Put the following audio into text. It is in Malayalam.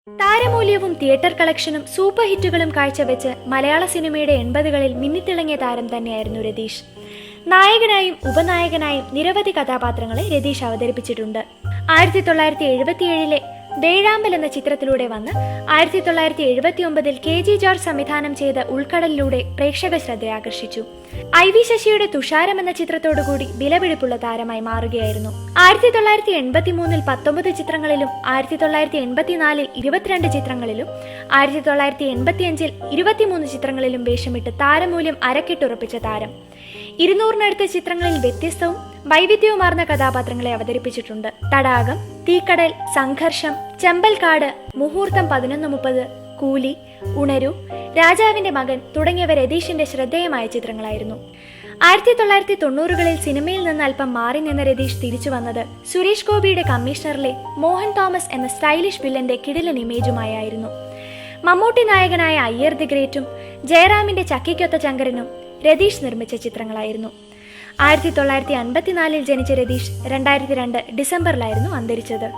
താരമൂല്യവും തിയേറ്റർ കളക്ഷനും സൂപ്പർ ഹിറ്റുകളും കാഴ്ചവെച്ച് മലയാള സിനിമയുടെ 80കളിൽ മിന്നിത്തിളങ്ങിയ താരം തന്നെയായിരുന്നു രതീഷ്. നായകനായും ഉപനായകനായും നിരവധി കഥാപാത്രങ്ങളെ രതീഷ് അവതരിപ്പിച്ചിട്ടുണ്ട്. 1977 വേഴാമ്പൽ എന്ന ചിത്രത്തിലൂടെ വന്ന് 1979 KG ജോർജ് സംവിധാനം ചെയ്ത ഉൾക്കടലിലൂടെ പ്രേക്ഷക ശ്രദ്ധയാകർഷിച്ചു. IV ശശിയുടെ തുഷാരം എന്ന ചിത്രത്തോടുകൂടി വിലപിടിപ്പുള്ള താരമായി മാറുകയായിരുന്നു. 1983 19 ചിത്രങ്ങളിലും 1984 22 ചിത്രങ്ങളിലും 1985 23 ചിത്രങ്ങളിലും വേഷമിട്ട് താരമൂല്യം അരക്കിട്ടുറപ്പിച്ച താരം 200-നടുത്ത ചിത്രങ്ങളിൽ വ്യത്യസ്തവും വൈവിധ്യവുമാർന്ന കഥാപാത്രങ്ങളെ അവതരിപ്പിച്ചിട്ടുണ്ട്. തടാകം, തീക്കടൽ, സംഘർഷം, ചെമ്പൽക്കാട്, മുഹൂർത്തം 11:30, കൂലി, ഉണരു, രാജാവിന്റെ മകൻ തുടങ്ങിയവ രതീഷിന്റെ ശ്രദ്ധേയമായ ചിത്രങ്ങളായിരുന്നു. 1990കളിൽ സിനിമയിൽ നിന്ന് അല്പം മാറി നിന്ന രതീഷ് തിരിച്ചു വന്നത് സുരേഷ് ഗോപിയുടെ കമ്മീഷണറിലെ മോഹൻ തോമസ് എന്ന സ്റ്റൈലിഷ് വില്ലന്റെ കിടിലൻ ഇമേജുമായിരുന്നു. മമ്മൂട്ടി നായകനായ അയ്യർ ദി ഗ്രേറ്റും ജയറാമിന്റെ ചക്കിക്കൊത്ത ചങ്കരനും രതീഷ് നിർമ്മിച്ച ചിത്രങ്ങളായിരുന്നു. 1954 ജനിച്ച രതീഷ് 2002 ഡിസംബറിലായിരുന്നു അന്തരിച്ചത്.